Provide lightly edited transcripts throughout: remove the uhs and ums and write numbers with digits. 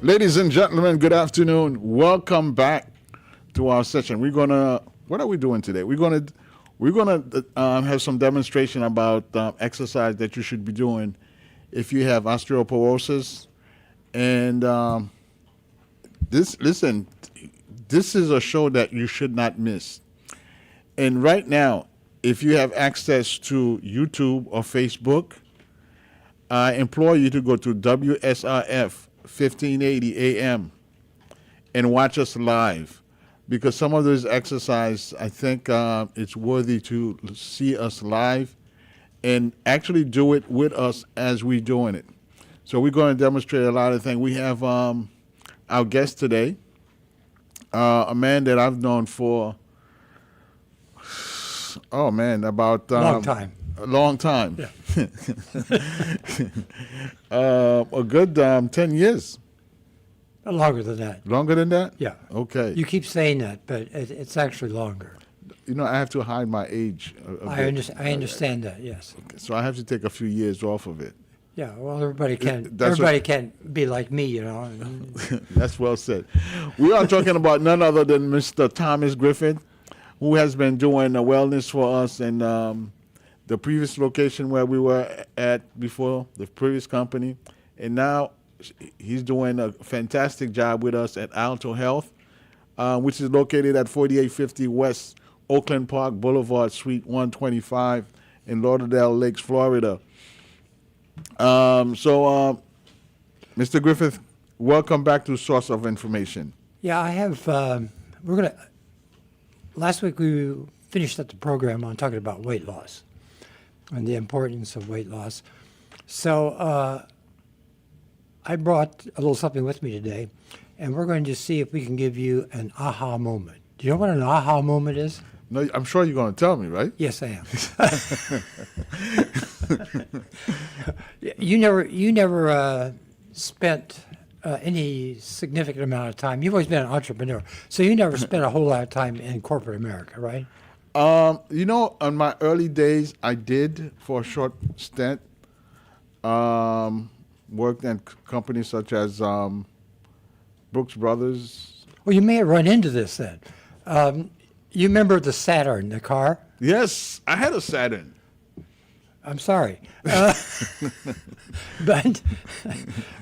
Ladies and gentlemen, good afternoon. Welcome back to our session. What are we doing today? We're gonna have some demonstration about exercise that you should be doing if you have osteoporosis. And this is a show that you should not miss. And right now, if you have access to YouTube or Facebook, I implore you to go to WSRF 1580 AM and watch us live, because some of those exercises, I think it's worthy to see us live and actually do it with us as we're doing it. So we're going to demonstrate a lot of things. We have our guest today, a man that I've known for, about a long time. Yeah. A good 10 years. Longer than that. Longer than that? Yeah. Okay. You keep saying that, but it's actually longer. You know, I have to hide my age. I understand that, yes. Okay. So I have to take a few years off of it. Yeah, well, everybody can't be like me, you know. That's well said. We are talking about none other than Mr. Thomas Griffith, who has been doing wellness for us in the previous location where we were at before, the previous company. And now he's doing a fantastic job with us at Alto Health, which is located at 4850 West Oakland Park Boulevard, Suite 125 in Lauderdale Lakes, Florida. Mr. Griffith, welcome back to Source of Information. Yeah, I have, last week we finished up the program on talking about weight loss and the importance of weight loss. So I brought a little something with me today, and we're going to see if we can give you an aha moment. Do you know what an aha moment is? No, I'm sure you're going to tell me, right? Yes, I am. You never spent any significant amount of time. You've always been an entrepreneur, so you never spent a whole lot of time in corporate America, right? You know, in my early days, I did for a short stint. Worked in companies such as Brooks Brothers. Well, you may have run into this then. You remember the Saturn, the car? Yes, I had a Saturn. I'm sorry. But,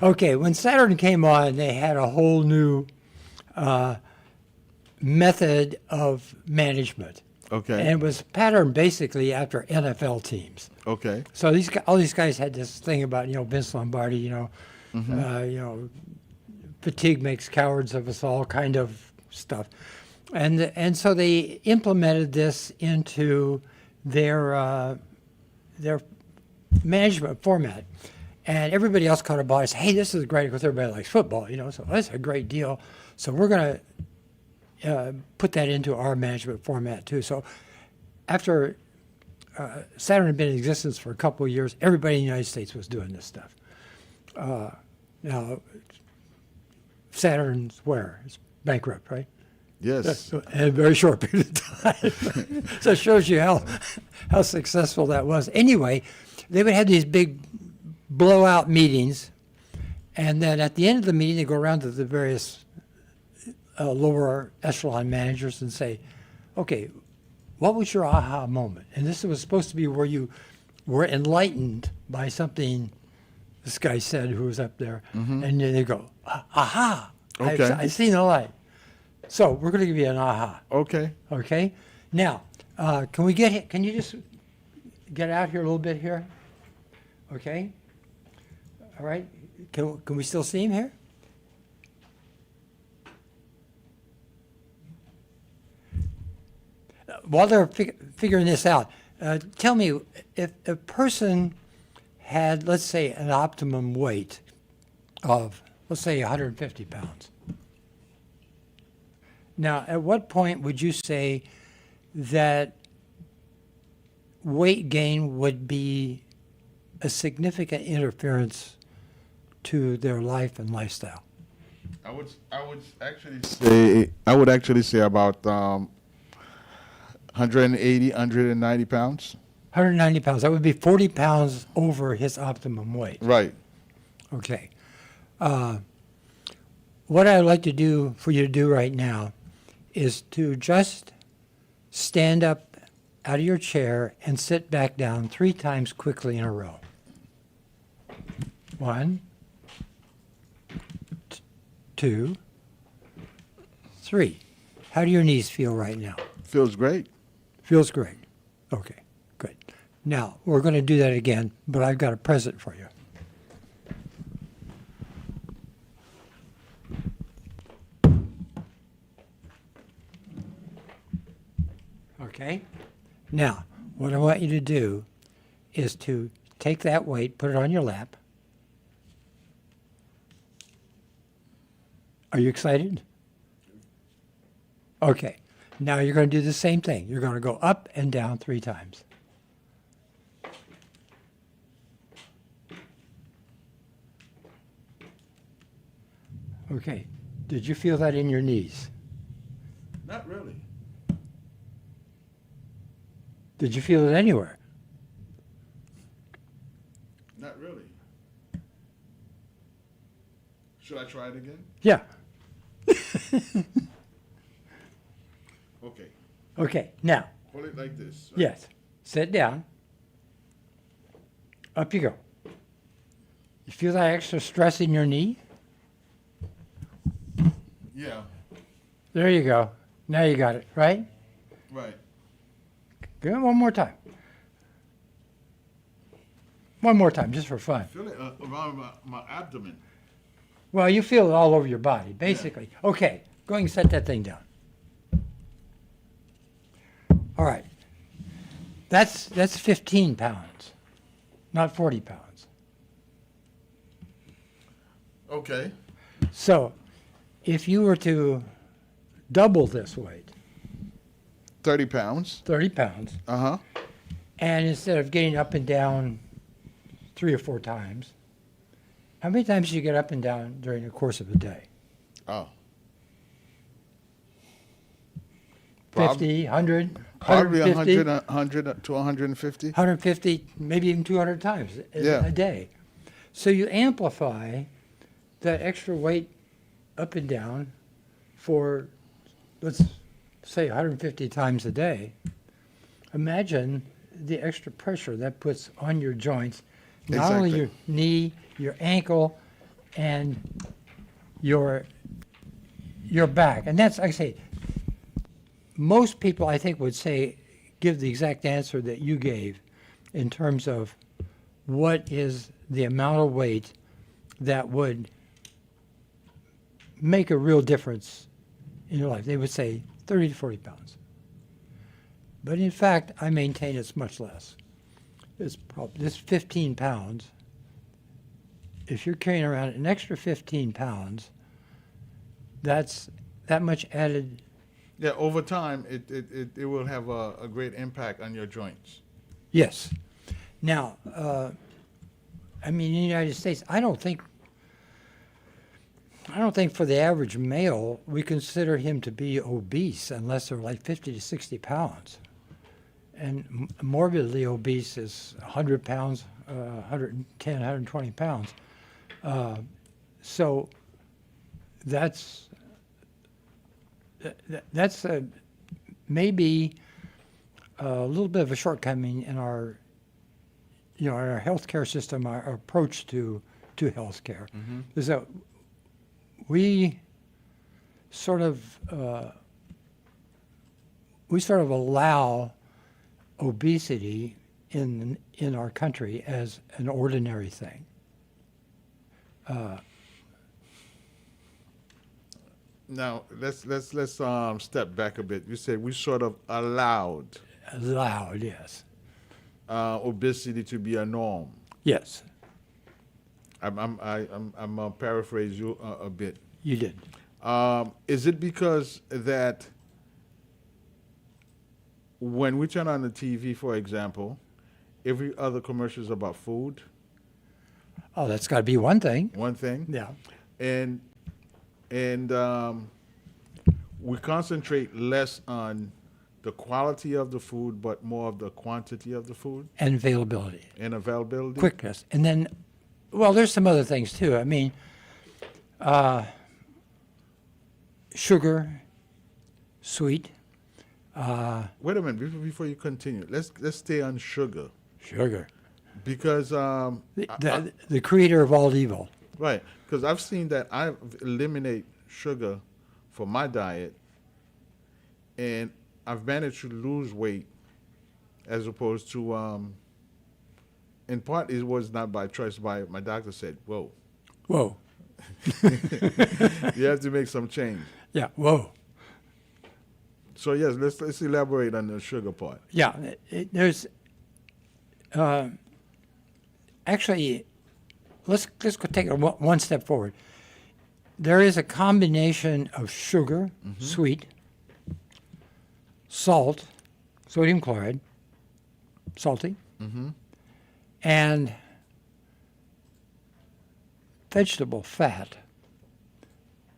okay, when Saturn came on, they had a whole new method of management. Okay. And it was patterned basically after NFL teams. Okay. So all these guys had this thing about, Vince Lombardi, fatigue makes cowards of us all kind of stuff. And so they implemented this into their management format. And everybody else caught a ball and said, hey, this is great because everybody likes football, so that's a great deal. So we're going to put that into our management format too. So after Saturn had been in existence for a couple of years, everybody in the United States was doing this stuff. Now, Saturn's where? It's bankrupt, right? Yes. In a very short period of time. So it shows you how successful that was. Anyway, they would have these big blowout meetings, and then at the end of the meeting, they go around to the various lower echelon managers and say, okay, what was your aha moment? And this was supposed to be where you were enlightened by something this guy said who was up there. Mm-hmm. And then they go, aha, okay. I've seen the light. So we're going to give you an aha. Okay. Okay. Now, can you just get out here a little bit here? Okay. All right. Can we still see him here? While they're figuring this out, tell me, if a person had, let's say, an optimum weight of, let's say, 150 pounds. Now, at what point would you say that weight gain would be a significant interference to their life and lifestyle? I would actually say about 180, 190 pounds. 190 pounds. That would be 40 pounds over his optimum weight. Right. Okay. what I'd like to do for you to do right now is to just stand up out of your chair and sit back down 3 times quickly in a row. 1, 2, 3. How do your knees feel right now? Feels great. Feels great. Okay, good. Now, we're going to do that again, but I've got a present for you. Okay? Now, what I want you to do is to take that weight, put it on your lap. Are you excited? Okay. Now you're going to do the same thing. You're going to go up and down 3 times. Okay. Did you feel that in your knees? Not really. Did you feel it anywhere? Not really. Should I try it again? Yeah. Okay. Okay. Now, Hold it like this. Right? yes. Sit down. Up you go. You feel that extra stress in your knee? Yeah. There you go. Now you got it, right? Right. Give it one more time. One more time, just for fun. I feel it around my abdomen. Well, you feel it all over your body, basically. Okay, go ahead and set that thing down. All right. That's 15 pounds, not 40 pounds. Okay. So if you were to double this weight, 30 pounds. 30 pounds, Uh-huh. and instead of getting up and down 3 or 4 times, how many times do you get up and down during the course of a day? Oh. 50, 100, Probably 150? 100 to 150. 150, maybe even 200 times Yeah. a day. So you amplify that extra weight up and down for, let's say, 150 times a day. Imagine the extra pressure that puts on your joints, not only Exactly. your knee, your ankle, and your back. And that's, like I say, most people, I think, would say, give the exact answer that you gave in terms of what is the amount of weight that would make a real difference in your life. They would say 30 to 40 pounds. But in fact, I maintain it's much less. It's probably this 15 pounds. If you're carrying around an extra 15 pounds, that's that much added. Yeah, over time, it will have a great impact on your joints. Yes. Now, I mean, in the United States, I don't think for the average male we consider him to be obese unless they're like 50 to 60 pounds. And morbidly obese is 100 pounds, 110, 120 pounds. So that's maybe a little bit of a shortcoming in our, our healthcare system, our approach to healthcare, is that we sort of allow obesity in our country as an ordinary thing. Now let's step back a bit. You said we sort of allowed Yes. obesity to be a norm. Yes, I'm paraphrase you a bit. you did. Is it because that when we turn on the TV, for example, every other commercial is about food? Oh, that's got to be one thing. One thing. Yeah. And we concentrate less on the quality of the food, but more of the quantity of the food And availability, and availability. quickness. And then, well, there's some other things too. I mean, sugar, sweet, Wait a minute before you continue. Let's stay on sugar sugar. because The creator of all evil. right, because I've seen that I eliminate sugar from my diet, and I've managed to lose weight as opposed to in part it was not by choice. By my doctor said, "Whoa, Whoa. you have to make some change." Yeah, whoa. So yes, let's elaborate on the sugar part. Yeah, there's actually, let's go take it one step forward. There is a combination of sugar, sweet, salt, sodium chloride, salty, and vegetable fat,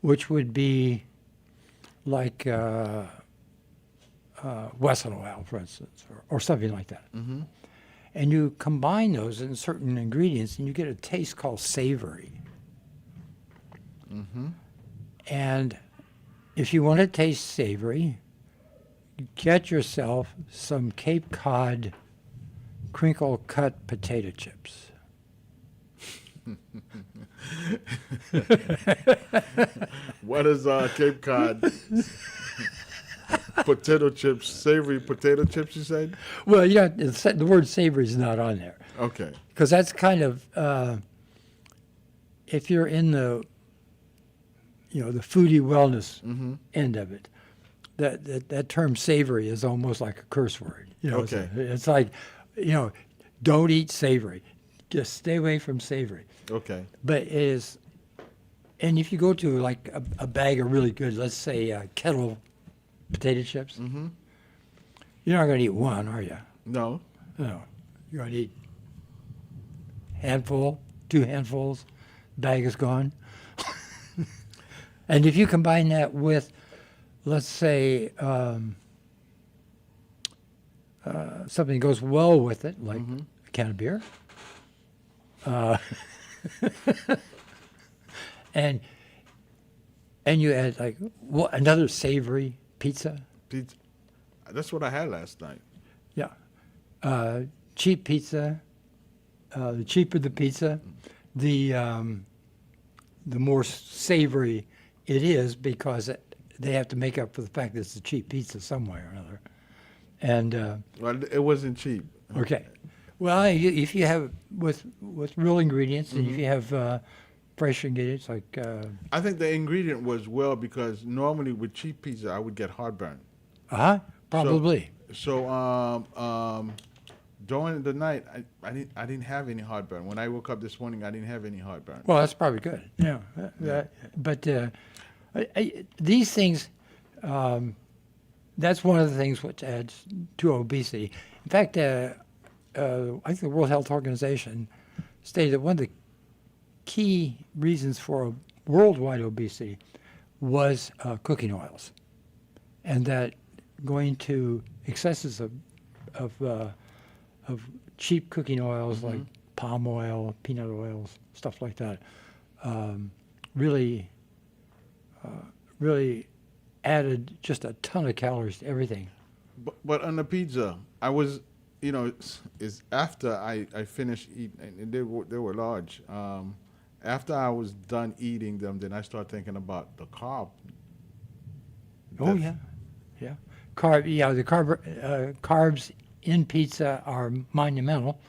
which would be like Western oil, for instance, or something like that. And you combine those in certain ingredients, and you get a taste called savory. And if you want to taste savory, get yourself some Cape Cod crinkle cut potato chips. What is Cape Cod potato chips? Savory potato chips, you said? Well, yeah, the word savory is not on there Okay. because that's kind of if you're in the the foodie wellness end of it, that term savory is almost like a curse word. Okay. It's like don't eat savory, just stay away from savory. Okay. But it is, and if you go to like a bag of really good, let's say kettle potato chips, you're not going to eat one, are you? No. No. You're going to eat handful, 2 handfuls, bag is gone. And if you combine that with, let's say, something that goes well with it, like a can of beer, and you add like another savory pizza. Pizza. That's what I had last night. Yeah, cheap pizza. The cheaper the pizza, the more savory it is because they have to make up for the fact that it's a cheap pizza some way or another. And Well, it wasn't cheap. okay, well, if you have with real ingredients and if you have fresh ingredients like I think the ingredient was well because normally with cheap pizza I would get heartburn. probably. So during the night I didn't have any heartburn. When I woke up this morning I didn't have any heartburn. Well, that's probably good. Yeah, but these things, that's one of the things which adds to obesity. In fact, I think the World Health Organization stated that one of the key reasons for worldwide obesity was cooking oils, and that going to excesses of cheap cooking oils like palm oil, peanut oils, stuff like that, really added just a ton of calories to everything. But on the pizza, I was, it's after I finished eating, and they were large. After I was done eating them, then I started thinking about the carb. Oh yeah. Carb. Yeah, the carbs in pizza are monumental,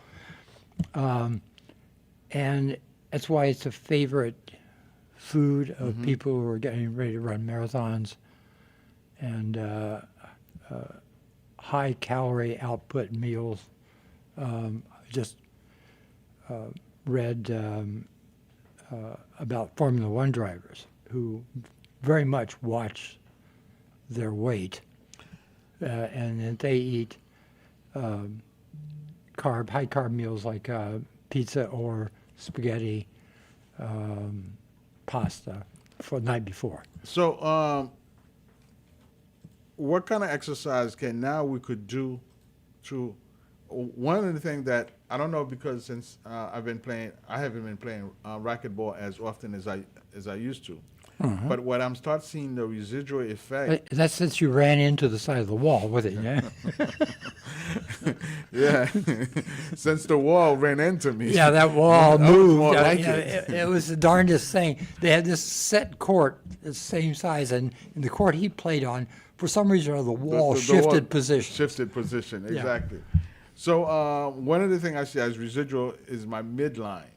and that's why it's a favorite food of people who are getting ready to run marathons, and high calorie output meals. Just read about Formula One drivers who very much watch their weight, and that they eat high carb meals like pizza or spaghetti, pasta for the night before. So, what kind of exercise we could do to? One of the things that I don't know because since I haven't been playing racquetball as often as I used to. But when I'm start seeing the residual effect, That's since you ran into the side of the wall with it, yeah? yeah, since the wall ran into me. Yeah, that wall I was moved. more like You know, it was the darndest thing. They had this set court, the same size, and in the court he played on, for some reason or the wall The shifted wall position. Shifted position, exactly. So one of the things I see as residual is my midline.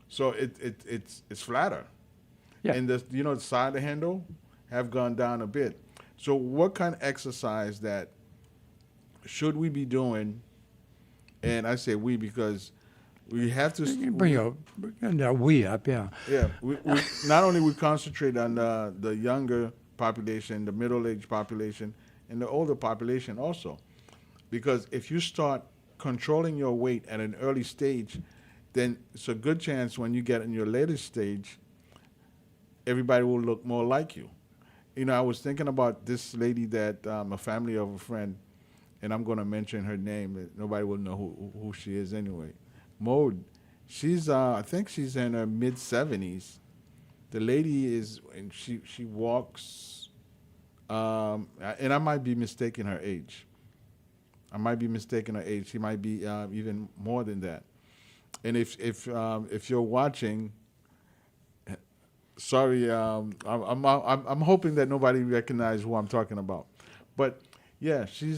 So it's flatter. Yeah. And the side of the handle have gone down a bit. So what kind of exercise that should we be doing? And I say we because we have to Bring that we up, yeah. yeah, we not only we concentrate on the younger population, the middle-aged population, and the older population also. Because if you start controlling your weight at an early stage, then it's a good chance when you get in your later stage, everybody will look more like you. I was thinking about this lady that a family of a friend, and I'm going to mention her name. Nobody will know who she is anyway. Maude. She's, I think she's in her mid-70s. The lady is, and she walks, and I might be mistaking her age. She might be even more than that. And if you're watching, sorry, I'm hoping that nobody recognizes who I'm talking about. But yeah, she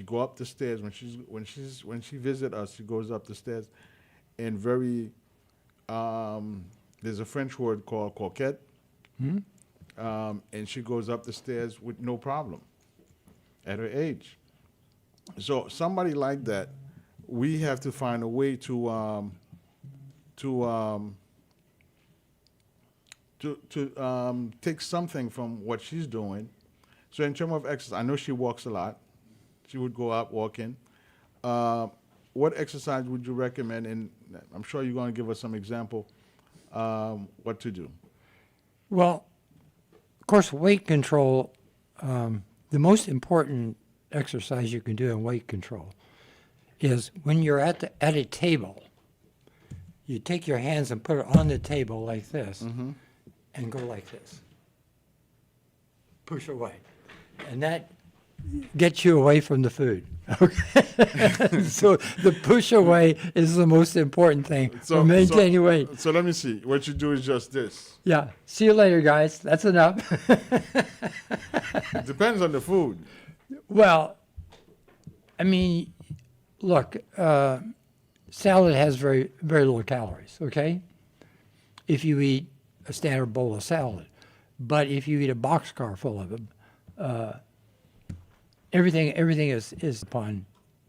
go up the stairs when she visit us. She goes up the stairs, and there's a French word called coquette, and she goes up the stairs with no problem at her age. So somebody like that, we have to find a way to take something from what she's doing. So in terms of exercise, I know she walks a lot. She would go out walking. What exercise would you recommend? And I'm sure you're going to give us some example what to do. Well, of course, weight control, the most important exercise you can do in weight control is when you're at a table, you take your hands and put it on the table like this and go like this. Push away. And that gets you away from the food. Okay? So the push away is the most important thing for maintaining weight. So let me see. What you do is just this. Yeah. See you later, guys. That's enough. It depends on the food. Well, I mean, look, salad has very, very little calories, okay? If you eat a standard bowl of salad. But if you eat a boxcar full of them, everything is upon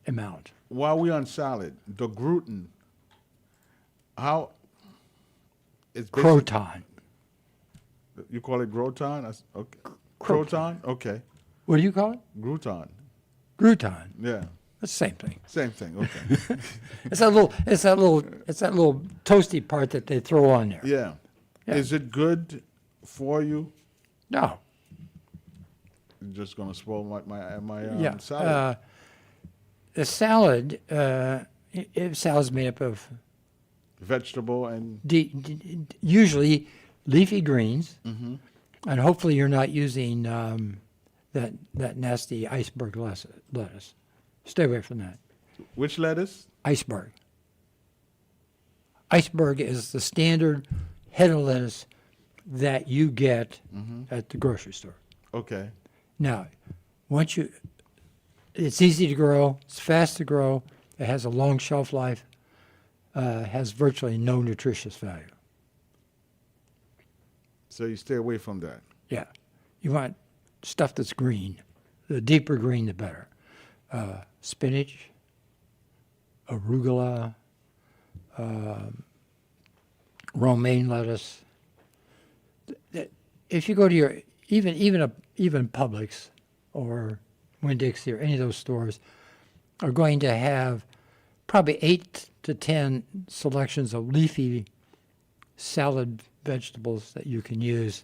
amount. While we're on salad, the gluten, how it's Croton. You call it croton? Okay. Croton? Okay. What do you call it? Crouton. Crouton. Yeah. That's the same thing. Same thing. Okay. It's that little toasty part that they throw on there. Yeah. Is it good for you? No. You're just going to spoil my salad. The salad, salad's made up of Vegetable and usually leafy greens, and hopefully you're not using that nasty iceberg lettuce. Stay away from that. which lettuce? Iceberg. Iceberg is the standard head of lettuce that you get at the grocery store. Okay. Now, it's easy to grow, it's fast to grow, it has a long shelf life, has virtually no nutritious value. So you stay away from that. Yeah. You want stuff that's green. The deeper green, the better. Spinach, arugula, romaine lettuce. If you go to your even Publix or Winn-Dixie or any of those stores are going to have probably 8 to 10 selections of leafy salad vegetables that you can use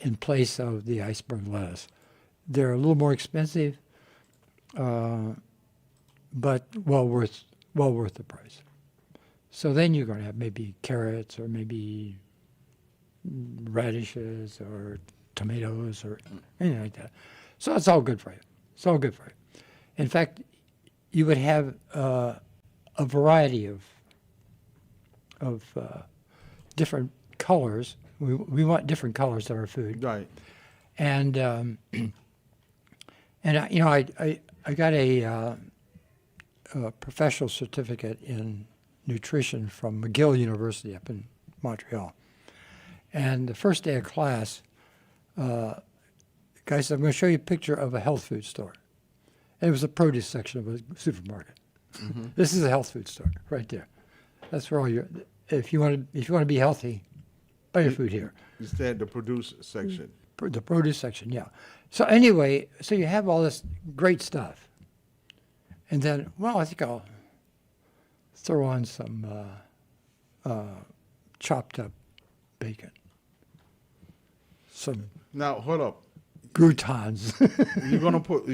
in place of the iceberg lettuce. They're a little more expensive, but well worth the price. So then you're going to have maybe carrots or maybe radishes or tomatoes or anything like that. So it's all good for you. It's all good for you. In fact, you would have a variety of different colors. We want different colors in our food. Right. And I got a professional certificate in nutrition from McGill University up in Montreal. And the first day of class, the guy said, "I'm going to show you a picture of a health food store." And it was the produce section of a supermarket. Mm-hmm. This is a health food store right there. That's where all your if you want to be healthy, buy your food here. Instead, the produce section. The produce section, yeah. So anyway, so you have all this great stuff, and then, well, I think I'll throw on some chopped up bacon, some Now, hold up. croutons. You're gonna put.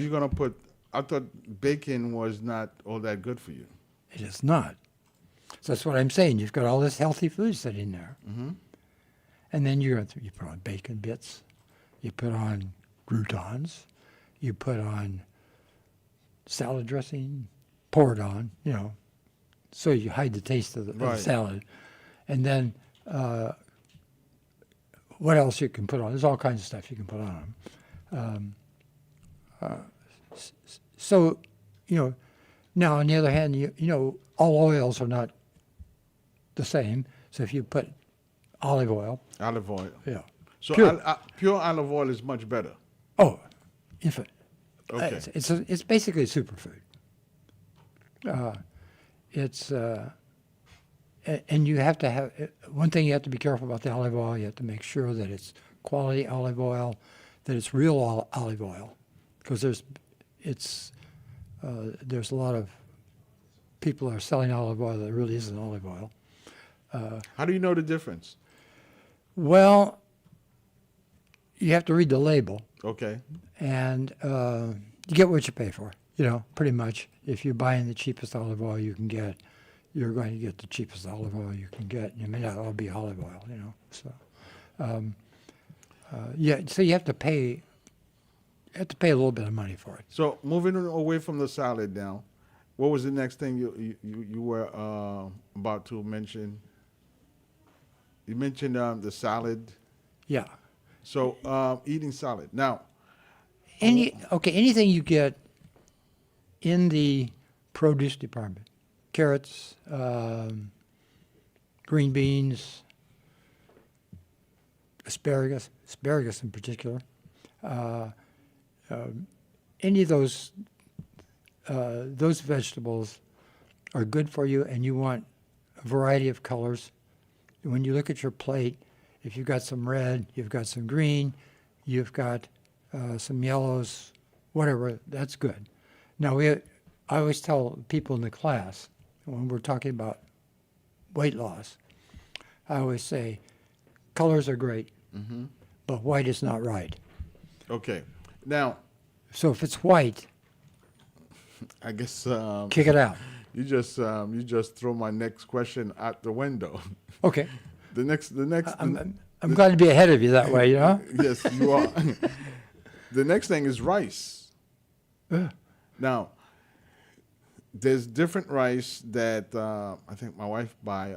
I thought bacon was not all that good for you. It is not. So that's what I'm saying. You've got all this healthy food sitting there, and then you put on bacon bits, you put on croutons, you put on salad dressing, pour it on, so you hide the taste of the salad, and then what else you can put on? There's all kinds of stuff you can put on them. So, now on the other hand, all oils are not the same. So if you put olive oil. Olive oil. Yeah. So Pure. pure olive oil is much better. Oh, infinite. Okay. It's basically a superfood. And you have to have, one thing you have to be careful about the olive oil, you have to make sure that it's quality olive oil, that it's real olive oil, because there's a lot of people are selling olive oil that really isn't olive oil. How do you know the difference? Well, you have to read the label, Okay. and you get what you pay for, pretty much. If you're buying the cheapest olive oil you can get, you're going to get the cheapest olive oil you can get. It may not all be olive oil, So, so you have to pay. You have to pay a little bit of money for it. So moving away from the salad now, what was the next thing you were about to mention? You mentioned the salad. Yeah. So eating salad now. Anything you get in the produce department, carrots, green beans, asparagus in particular. Any of those vegetables are good for you, and you want a variety of colors. When you look at your plate, if you've got some red, you've got some green, you've got some yellows, whatever, that's good. Now, I always tell people in the class, when we're talking about weight loss, I always say, colors are great, but white is not right. Okay. Now, so if it's white, I guess kick it out. you just throw my next question out the window. Okay. The next. I'm glad to be ahead of you that way, Yes, you are. The next thing is rice. Now, there's different rice that I think my wife buy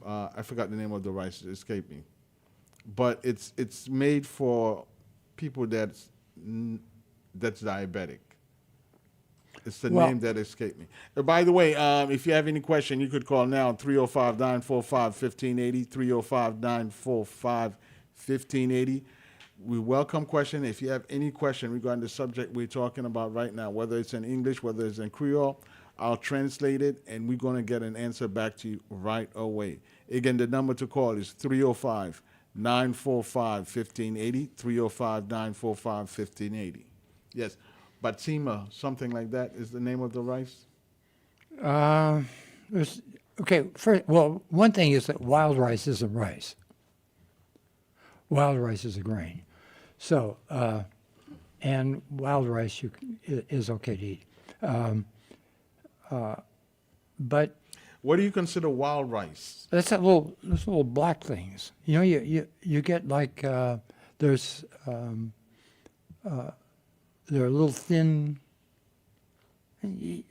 I forgot the name of the rice. It escaped me. But it's made for people that's diabetic. It's the name that escaped me. By the way, if you have any question, you could call now 305-945-1580, 305-945-1580. We welcome question. If you have any question regarding the subject we're talking about right now, whether it's in English, whether it's in Creole, I'll translate it, and we're going to get an answer back to you right away. Again, the number to call is 305-945-1580, 305-945-1580. Yes. Batsima, something like that, is the name of the rice? One thing is that wild rice isn't rice. Wild rice is a grain. So and wild rice is okay to eat. But What do you consider wild rice? that's those little black things. You know, you get like there's they're a little thin. For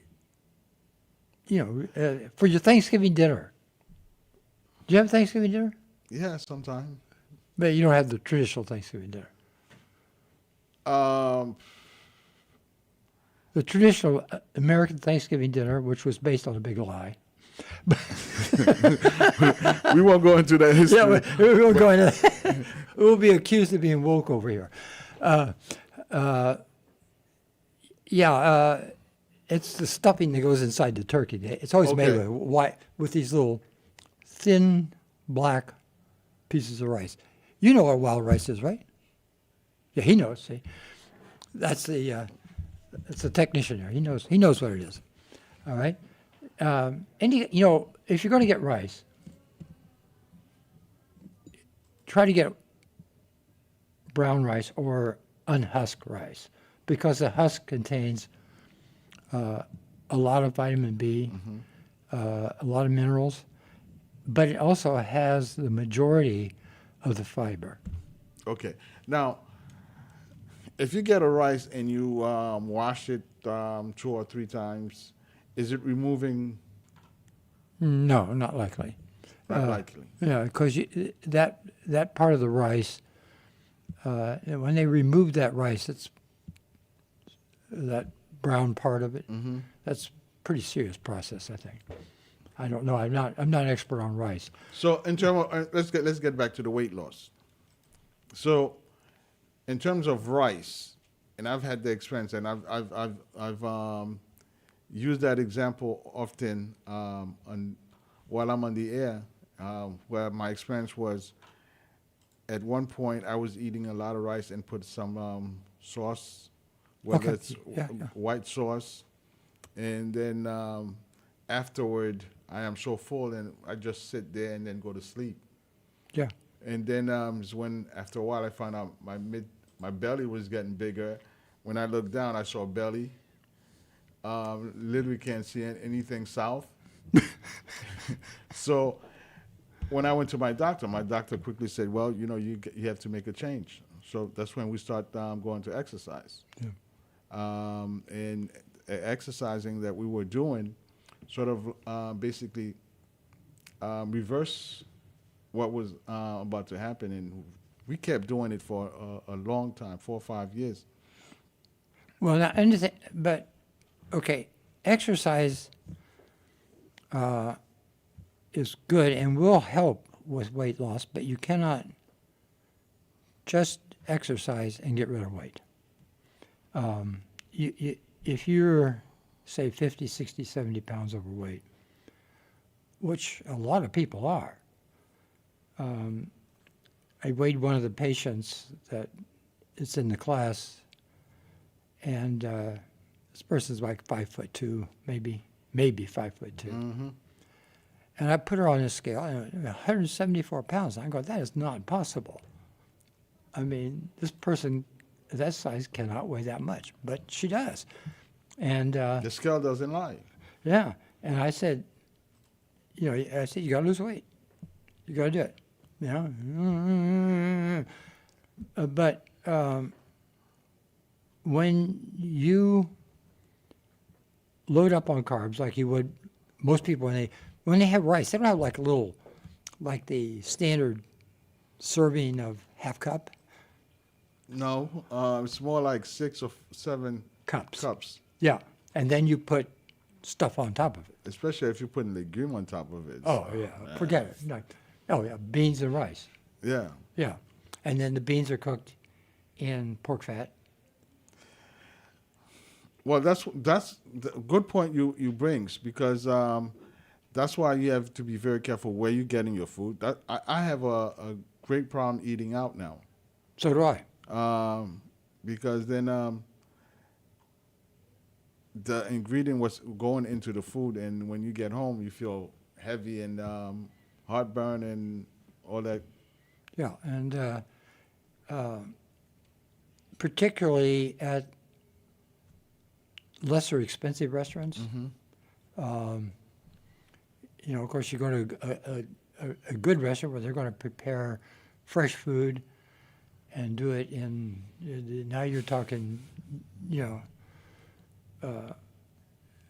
your Thanksgiving dinner. Do you have Thanksgiving dinner? Yeah, sometime. But you don't have the traditional Thanksgiving dinner. The traditional American Thanksgiving dinner, which was based on a big lie. We won't go into that history. Yeah, we won't go into that. We'll be accused of being woke over here. It's the stuffing that goes inside the turkey. It's always made Okay. with these little thin black pieces of rice. You know what wild rice is, right? Yeah, he knows. See, that's the technician there. He knows what it is. All right. If you're going to get rice, try to get brown rice or unhusked rice, because the husk contains a lot of vitamin B, a lot of minerals, but it also has the majority of the fiber. Okay. Now, if you get a rice and you wash it 2 or 3 times, is it removing? No, not likely. Not likely. Yeah, because that part of the rice, when they remove that rice, that brown part of it. That's a pretty serious process, I think. I don't know. I'm not an expert on rice. So in terms of let's get back to the weight loss. So in terms of rice, and I've had the experience, and I've used that example often while I'm on the air, where my experience was, at one point I was eating a lot of rice and put some sauce, whether it's white sauce, and then afterward I am so full and I just sit there and then go to sleep. Yeah. And then is when after a while I found out my belly was getting bigger. When I looked down, I saw a belly. Literally can't see anything south. So when I went to my doctor quickly said, well, you have to make a change. So that's when we start going to exercise. Yeah. And exercising that we were doing sort of basically reverse what was about to happen. And we kept doing it for a long time, 4 or 5 years. Well, okay, exercise is good and will help with weight loss, but you cannot just exercise and get rid of weight. If you're, say, 50, 60, 70 pounds overweight, which a lot of people are, I weighed one of the patients that is in the class, and this person's like 5'2", maybe 5'2". Mm-hmm. And I put her on a scale, and 174 pounds. I go, that is not possible. I mean, this person that size cannot weigh that much, but she does. And The scale doesn't lie. yeah, and I said, you got to lose weight. You got to do it. But when you load up on carbs like you would, most people when they have rice, they don't have like the standard serving of half cup. No, it's more like 6 or 7 cups. Yeah, and then you put stuff on top of it. Especially if you're putting legume on top of it. Oh yeah, forget it. No. Oh yeah, beans and rice. Yeah. Yeah, and then the beans are cooked in pork fat. Well, that's the good point you brings, because that's why you have to be very careful where you're getting your food. I have a great problem eating out now. So do I. Because then the ingredient was going into the food, and when you get home, you feel heavy and heartburn and all that. Yeah, and particularly at lesser expensive restaurants. You know, of course, you go to a good restaurant where they're going to prepare fresh food and do it in, now you're talking, you know,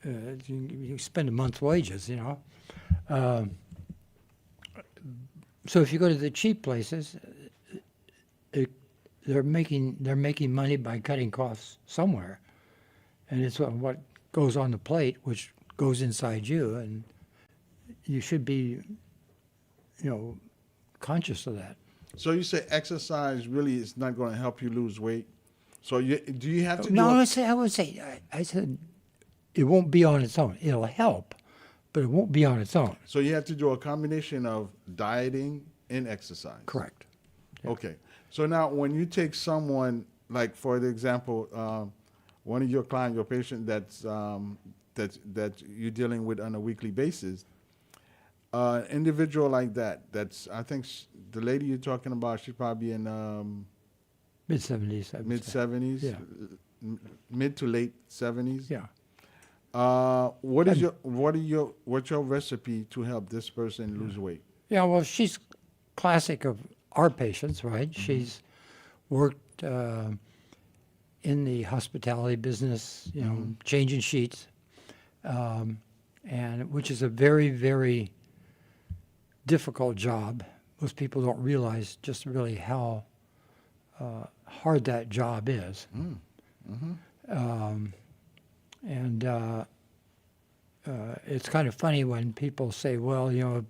you spend a month's wages, you know. So if you go to the cheap places, they're making money by cutting costs somewhere, and it's what goes on the plate, which goes inside you, and you should be, you know, conscious of that. So you say exercise really is not going to help you lose weight. So do you have to? No, I would say I said it won't be on its own. It'll help, but it won't be on its own. So you have to do a combination of dieting and exercise. Correct. Yeah. Okay. So now when you take someone, like for example, one of your clients, your patient that you're dealing with on a weekly basis, individual like that's, I think the lady you're talking about, she's probably in Mid-70s. mid-70s, Yeah. Mid to late 70s. Yeah. What's your recipe to help this person lose weight? Yeah, well, she's classic of our patients, right? Mm-hmm. She's worked in the hospitality business, you know, changing sheets, and which is a very, very difficult job. Most people don't realize just really how hard that job is. And it's kind of funny when people say, well, you know,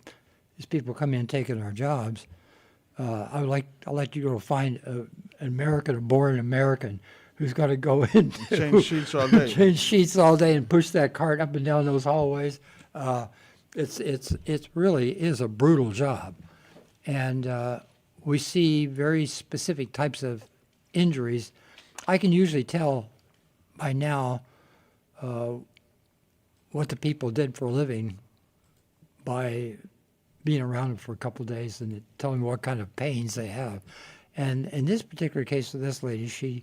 these people come in taking our jobs. I'd like you to find an American, a born American, who's got to go in change sheets all day. Change sheets all day and push that cart up and down those hallways. It really is a brutal job, and we see very specific types of injuries. I can usually tell by now what the people did for a living by being around them for a couple of days and telling me what kind of pains they have. And in this particular case of this lady, she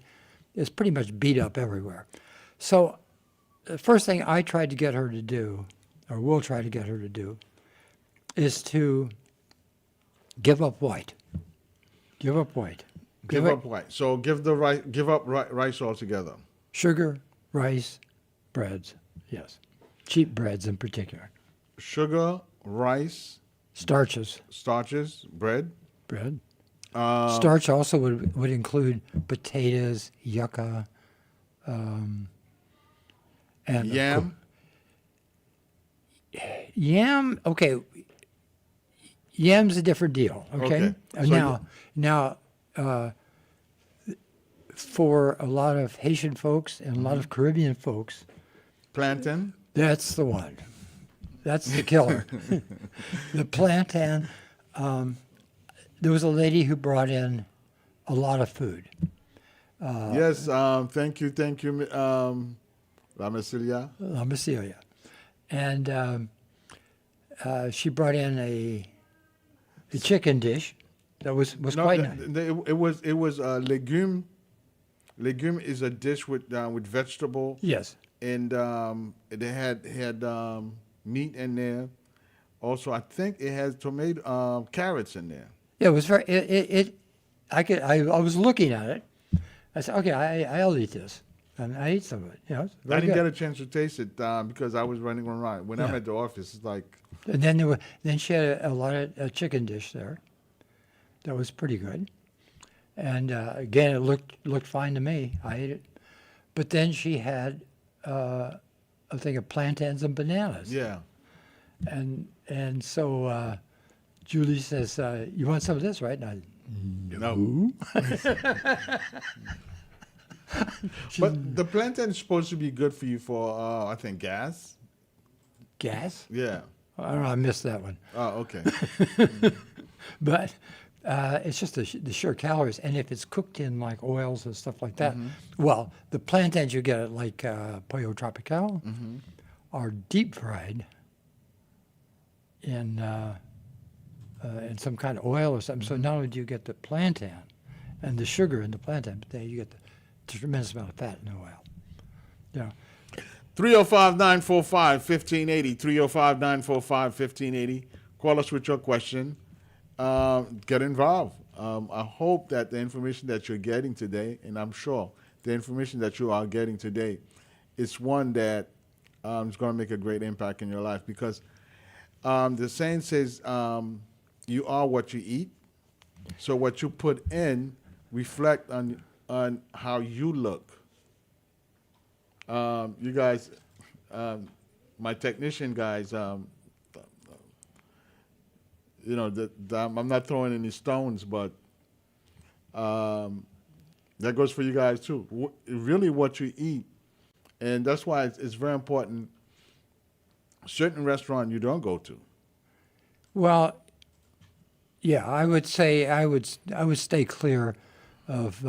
is pretty much beat up everywhere. So the first thing I tried to get her to do, or will try to get her to do, is to give up white. Give up white. Give up white. So give up rice altogether. Sugar, rice, breads, yes. Cheap breads in particular. Sugar, rice. Starches. Bread. Starch also would include potatoes, yucca, and yam. Yam. Okay. Yam's a different deal. Okay. So now, for a lot of Haitian folks and a lot of Caribbean folks, plantain. That's the one. That's the killer. The plantain. There was a lady who brought in a lot of food. Yes, thank you, La Massilia. And she brought in a chicken dish that was quite nice. It was legume. Legume is a dish with vegetable. Yes. And they had meat in there. Also, I think it has tomato, carrots in there. Yeah, it was very. I was looking at it. I said, okay, I'll eat this, and I ate some of it. You know, I didn't get a chance to taste it because I was running around. When I'm at the office, it's like. And then she had a chicken dish there. That was pretty good, and again, it looked fine to me. I ate it, but then she had a thing of plantains and bananas. Yeah. And so Julie says, "You want some of this, right?" And I, no. But the plantain is supposed to be good for you for, I think, gas. Gas? Yeah. I don't know. I missed that one. Oh, okay. But it's just the sheer calories, and if it's cooked in like oils and stuff like that, well, the plantains you get at like Pollo Tropical are deep fried in some kind of oil or something. So not only do you get the plantain and the sugar in the plantain, but then you get tremendous amount of fat in the oil. Yeah. 305-945-1580. 305-945-1580. Call us with your question. Get involved. I hope that the information that you're getting today, and I'm sure the information that you are getting today, is one that is going to make a great impact in your life, because the saying says you are what you eat. So what you put in reflect on how you look. You guys, my technician guys, you know, I'm not throwing any stones, but that goes for you guys too. Really what you eat. And that's why it's very important. Certain restaurant you don't go to. Well, yeah, I would say I would stay clear of.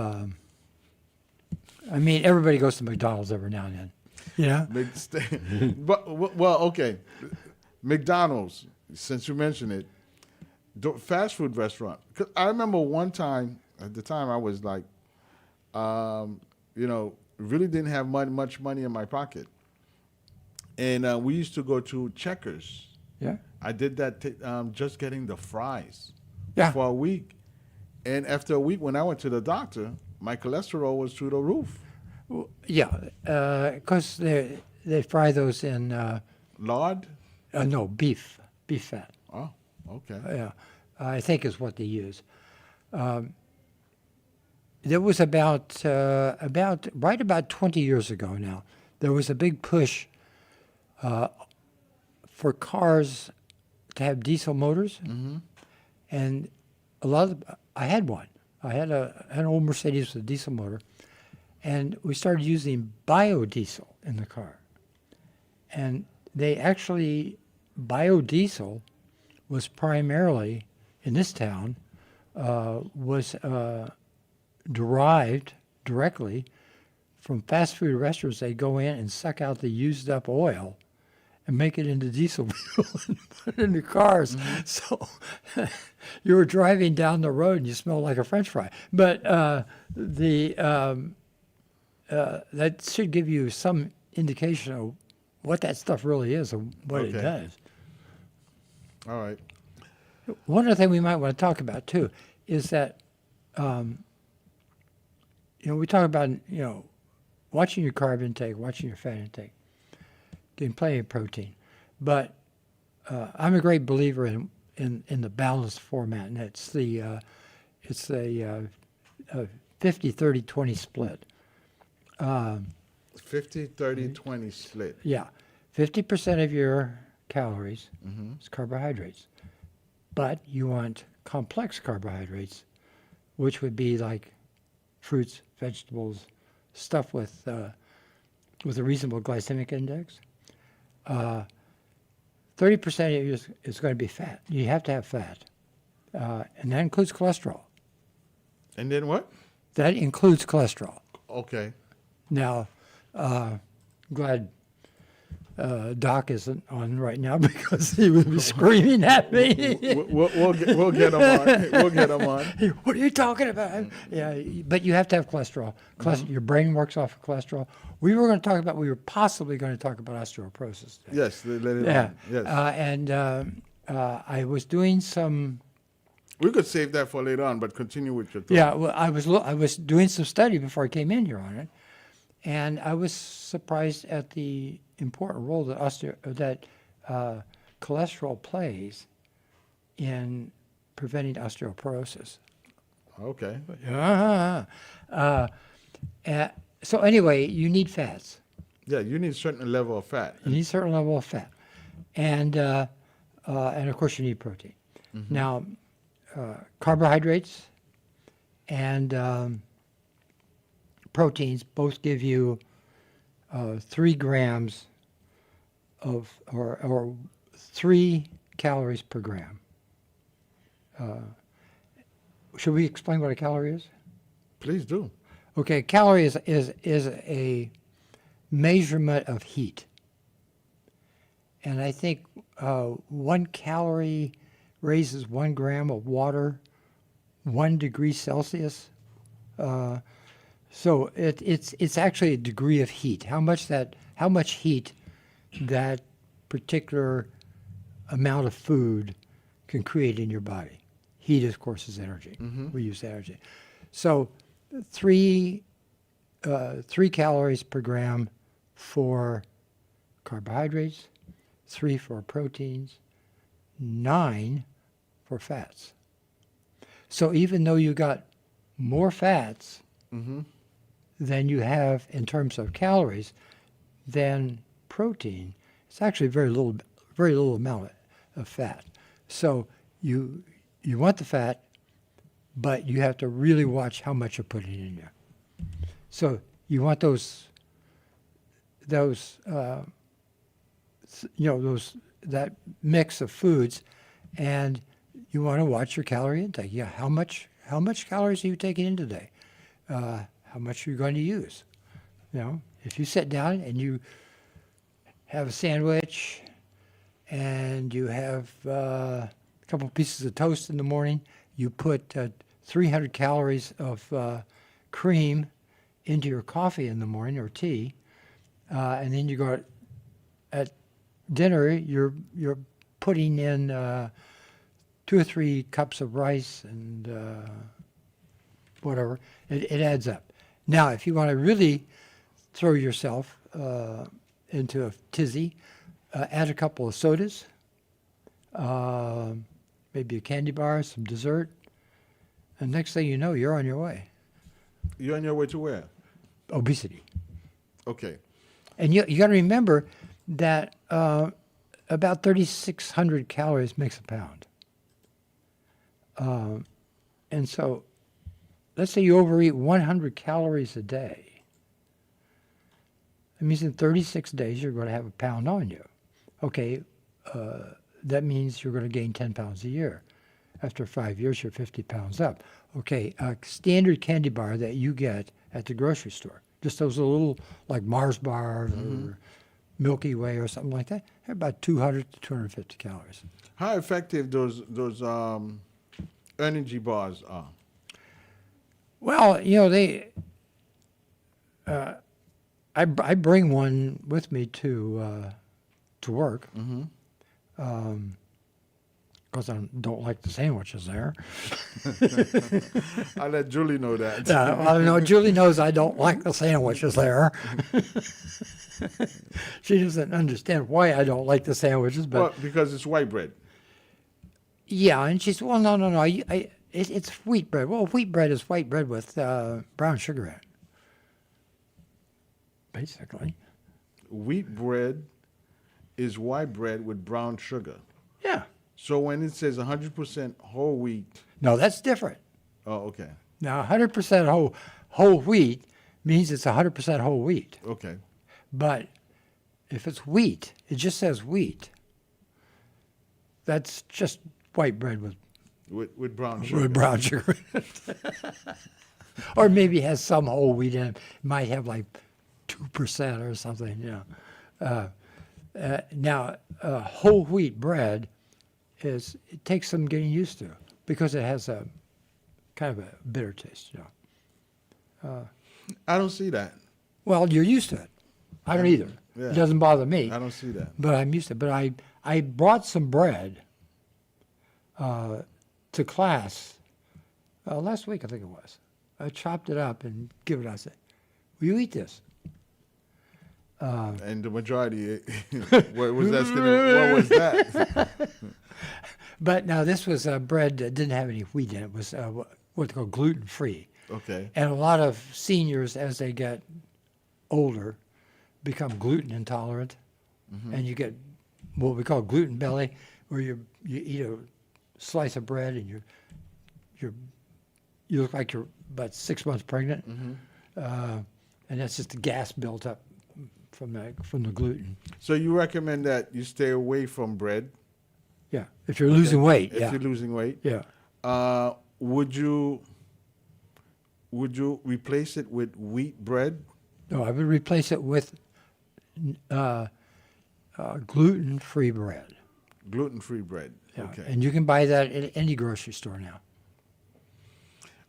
I mean, everybody goes to McDonald's every now and then. You know. Well, okay. McDonald's, since you mentioned it, fast food restaurant. 'Cause I remember one time, at the time I was like, you know, really didn't have much money in my pocket. And we used to go to Checkers. Yeah. I did that just getting the fries for a week. And after a week, when I went to the doctor, my cholesterol was through the roof. Yeah, because they fry those in Lard? no, beef fat. Oh, okay. Yeah, I think is what they use. There was about 20 years ago now, there was a big push for cars to have diesel motors, and I had one. I had an old Mercedes with a diesel motor, and we started using biodiesel in the car. And biodiesel was primarily, in this town, was derived directly from fast food restaurants. They go in and suck out the used up oil and make it into diesel fuel and put it in the cars. So you were driving down the road and you smelled like a French fry. But that should give you some indication of what that stuff really is and what it does. All right. One other thing we might want to talk about too is that, we talk about, watching your carb intake, watching your fat intake, getting plenty of protein. But I'm a great believer in the balanced format, and it's the 50-30-20 split. 50-30-20 split. Yeah, 50% of your calories is carbohydrates, but you want complex carbohydrates, which would be like fruits, vegetables, stuff with a reasonable glycemic index. 30% of it is going to be fat. You have to have fat, and that includes cholesterol. And then what? That includes cholesterol. Okay. Now, glad Doc isn't on right now because he would be screaming at me. We'll get him on. We'll get him on. What are you talking about? Yeah, but you have to have cholesterol. Your brain works off of cholesterol. We were possibly going to talk about osteoporosis today. Yes, let it Yeah. on. Yes. I was doing some. We could save that for later on, but continue with your thought. Yeah, well, I was doing some study before I came in here on it, and I was surprised at the important role that cholesterol plays in preventing osteoporosis. Okay. So anyway, you need fats. Yeah, you need a certain level of fat. You need a certain level of fat, and of course you need protein. Now, carbohydrates and proteins both give you 3 grams or 3 calories per gram. Should we explain what a calorie is? Please do. Okay, calorie is a measurement of heat. And I think 1 calorie raises 1 gram of water 1 degree Celsius. So it's actually a degree of heat. How much heat that particular amount of food can create in your body. Heat, of course, is energy. We use energy. So 3 calories per gram for carbohydrates, 3 for proteins, 9 for fats. So even though you got more fats than you have in terms of calories than protein, it's actually very little amount of fat. So you want the fat, but you have to really watch how much you're putting in there. So you want that mix of foods, and you want to watch your calorie intake. Yeah, how much calories are you taking in today? How much are you going to use? If you sit down and you have a sandwich and you have a couple pieces of toast in the morning, you put 300 calories of cream into your coffee in the morning or tea, and then you go at dinner, you're putting in 2 or 3 cups of rice and whatever. It adds up. Now, if you want to really throw yourself into a tizzy, add a couple of sodas, maybe a candy bar, some dessert, and next thing you know, you're on your way. You're on your way to where? Obesity. Okay. And you got to remember that about 3,600 calories makes a pound. And so let's say you overeat 100 calories a day. That means in 36 days you're going to have a pound on you. Okay, that means you're going to gain 10 pounds a year. After 5 years, you're 50 pounds up. Okay, a standard candy bar that you get at the grocery store, just those little like Mars bars or Milky Way or something like that, they're about 200 to 250 calories. How effective those energy bars are? Well, they. I bring one with me to work. Because I don't like the sandwiches there. I'll let Julie know that. I know Julie knows I don't like the sandwiches there. She doesn't understand why I don't like the sandwiches, but Well, because it's white bread. yeah, and she said, "Well, no, it's wheat bread." Well, wheat bread is white bread with brown sugar in it, basically. Wheat bread is white bread with brown sugar. Yeah. So when it says 100% whole wheat, No, that's different. oh, okay, Now, 100% whole wheat means it's 100% whole wheat. okay. But if it's wheat, it just says wheat. That's just white bread With brown sugar. with brown sugar. Or maybe it has some whole wheat in it. It might have like 2% or something, Now, whole wheat bread it takes some getting used to because it has a kind of a bitter taste, I don't see that. Well, you're used to it. I don't either. Yeah. It doesn't bother me. I don't see that. But I'm used to it. But I brought some bread to class last week, I think it was. I chopped it up and give it. I said, "Will you eat this?" And the majority was asking, what was that? But now this was bread that didn't have any wheat in it. It was what they call gluten-free. Okay. And a lot of seniors, as they get older, become gluten intolerant, and you get what we call gluten belly, where you eat a slice of bread and you look like you're about 6 months pregnant, and that's just the gas built up from the gluten. So you recommend that you stay away from bread? Yeah, if you're losing weight. If you're losing weight? Yeah. Would you replace it with wheat bread? No, I would replace it with gluten-free bread. Gluten-free bread. Yeah. Okay. And you can buy that at any grocery store now.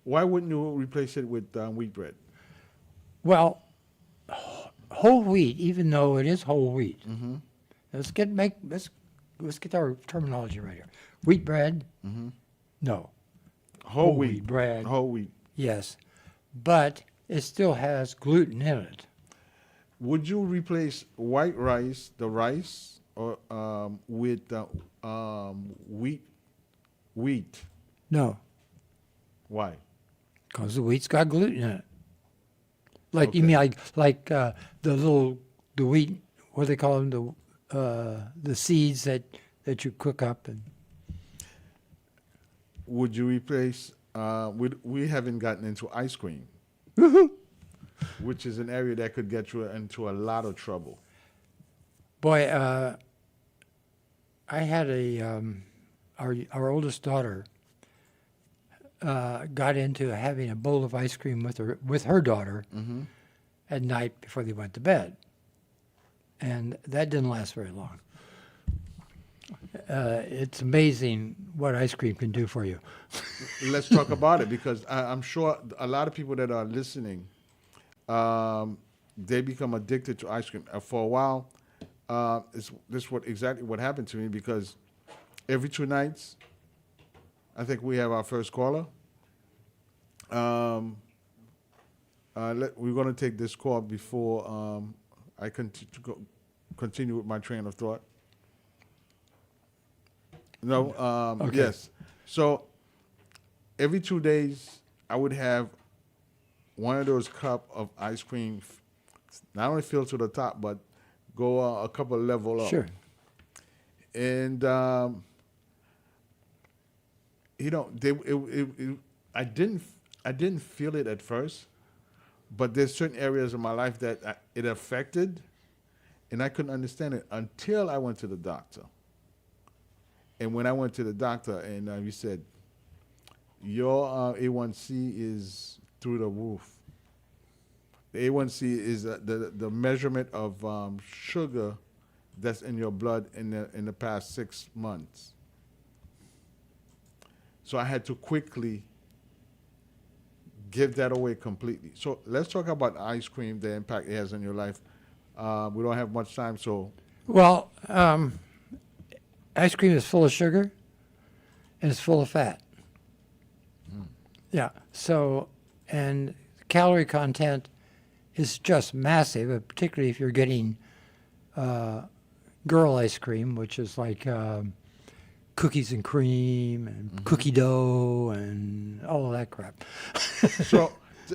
Why wouldn't you replace it with wheat bread? Well, whole wheat, even though it is whole wheat. Mm-hmm. Let's get our terminology right here. Wheat bread? Mm-hmm. No. Whole wheat. bread. Whole wheat. Yes. But it still has gluten in it. Would you replace white rice, the rice, or with wheat? Wheat. No, Why? because the wheat's got gluten in it. Like you Okay. mean like the wheat, what do they call them, the seeds that you cook up and. Would you replace? We haven't gotten into ice cream, which is an area that could get you into a lot of trouble. Boy, I had our oldest daughter got into having a bowl of ice cream with her daughter Mm-hmm. at night before they went to bed, and that didn't last very long. It's amazing what ice cream can do for you. Let's talk about it because I'm sure a lot of people that are listening, they become addicted to ice cream. For a while, this exactly what happened to me because every 2 nights, I think we have our first caller. We're going to take this call before I continue with my train of thought. No, Okay. yes. So every 2 days, I would have one of those cup of ice cream, not only filled to the top, but go a couple level up. Sure. And I didn't feel it at first, but there's certain areas of my life that it affected, and I couldn't understand it until I went to the doctor. And when I went to the doctor, and he said, your A1C is through the roof. The A1C is the measurement of sugar that's in your blood in the past 6 months. So I had to quickly give that away completely. So let's talk about ice cream, the impact it has on your life. We don't have much time, so. Well, ice cream is full of sugar and it's full of fat. Yeah. So, and calorie content is just massive, particularly if you're getting girl ice cream, which is like cookies and cream and cookie dough and all of that crap. So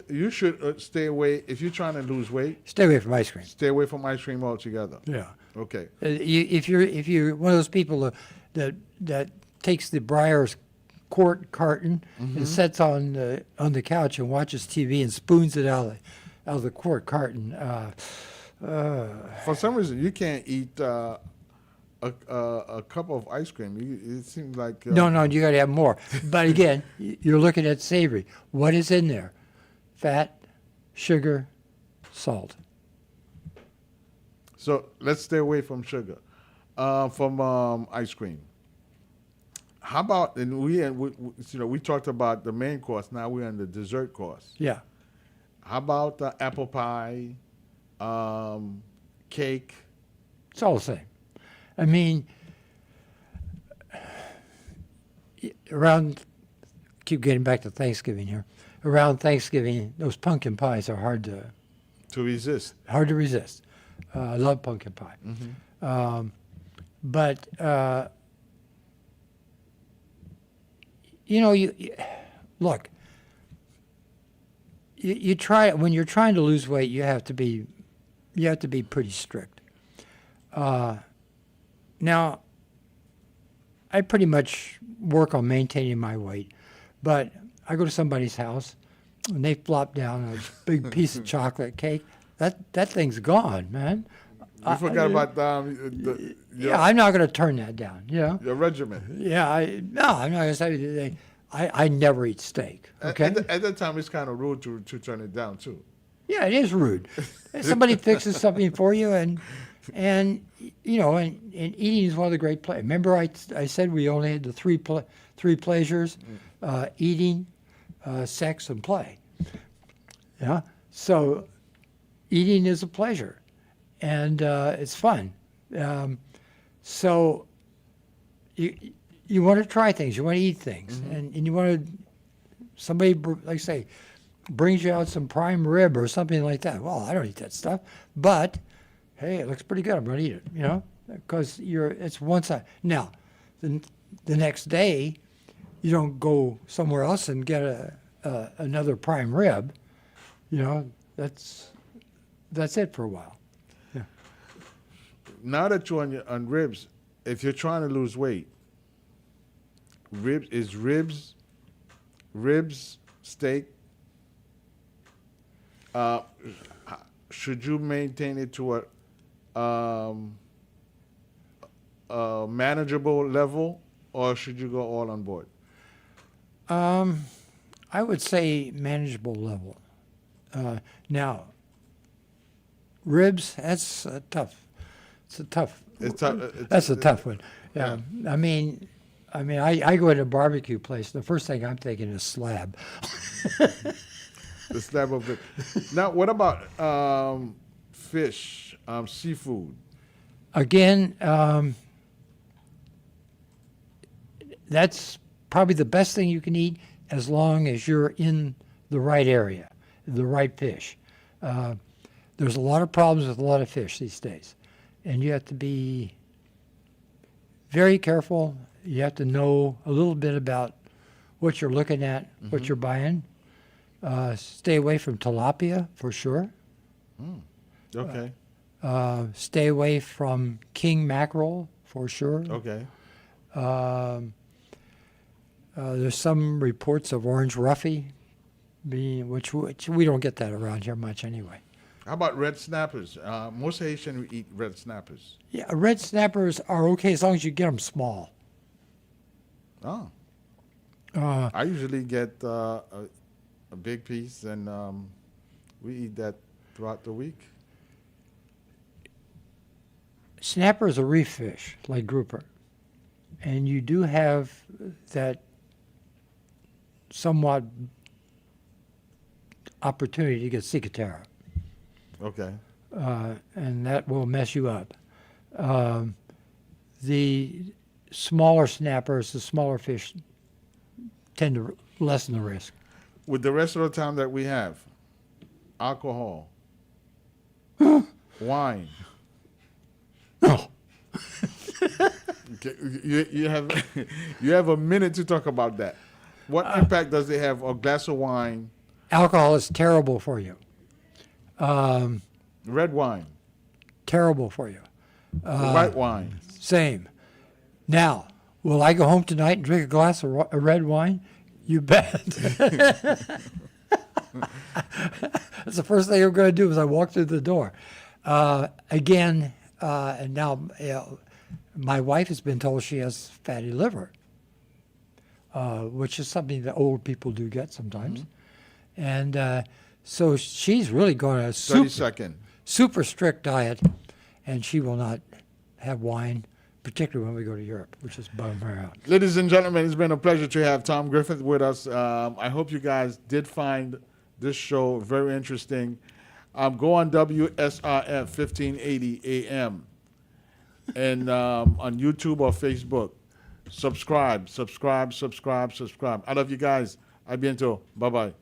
you should stay away, if you're trying to lose weight, Stay away from ice cream. stay away from ice cream altogether. Yeah. Okay. If you're one of those people that takes the Breyers quart carton and sits on the couch and watches TV and spoons it out of the quart carton. For some reason, you can't eat a cup of ice cream. It seems like No, you got to have more. But again, you're looking at savory. What is in there? Fat, sugar, salt. So let's stay away from sugar, from ice cream. How about, and we talked about the main course. Now we're on the dessert course. Yeah. How about apple pie, cake? It's all the same. I mean, keep getting back to Thanksgiving here. Around Thanksgiving, those pumpkin pies are hard to resist. I love pumpkin pie. But look. You try when you're trying to lose weight. You have to be pretty strict. Now, I pretty much work on maintaining my weight, but I go to somebody's house and they flop down a big piece of chocolate cake. That thing's gone, man. You forgot about I'm not going to turn that down. your regimen. Yeah, I'm not going to say I never eat steak. Okay. At that time, it's kind of rude to turn it down too. Yeah, it is rude. Somebody fixes something for you, and eating is one of the great pleasures. Remember, I said we only had the three pleasures: eating, sex, and play. Yeah. So eating is a pleasure, and it's fun. So you want to try things, you want to eat things, and you want to, somebody, like say, brings you out some prime rib or something like that. Well, I don't eat that stuff, but hey, it looks pretty good. I'm going to eat it, because it's one side. Now, the next day, you don't go somewhere else and get another prime rib. That's it for a while. Yeah. Now that you're on ribs, if you're trying to lose weight, ribs, steak. Should you maintain it to a manageable level, or should you go all on board? I would say manageable level. Now, ribs, that's tough. It's a tough. That's a tough one. Yeah. I mean, I go to a barbecue place. The first thing I'm thinking is slab. The slab of it. Now, what about fish, seafood? Again, that's probably the best thing you can eat as long as you're in the right area, the right fish. There's a lot of problems with a lot of fish these days, and you have to be very careful. You have to know a little bit about what you're looking at, what you're buying. Stay away from tilapia for sure. Okay. Stay away from king mackerel for sure. Okay. There's some reports of orange roughy, which we don't get that around here much anyway. How about red snappers? Most Haitians eat red snappers. Yeah, red snappers are okay as long as you get them small. Oh. I usually get a big piece, and we eat that throughout the week. Snapper is a reef fish, like grouper. And you do have that somewhat opportunity to get cicatera. Okay. And that will mess you up. The smaller snappers, the smaller fish, tend to lessen the risk. With the rest of the time that we have, alcohol, wine. Oh. Okay, you have a minute to talk about that. What impact does it have? A glass of wine, Alcohol is terrible for you. red wine, Terrible for you. white wine. Same. Now, will I go home tonight and drink a glass of red wine? You bet. That's the first thing I'm going to do as I walk through the door. And now my wife has been told she has fatty liver, which is something that old people do get sometimes. And so she's really going to 30-second. super strict diet, and she will not have wine, particularly when we go to Europe, which is bum her out. Ladies and gentlemen, it's been a pleasure to have Tom Griffith with us. I hope you guys did find this show very interesting. Go on WSRF 1580 AM and on YouTube or Facebook. Subscribe. I love you guys. A bientôt. Bye-bye.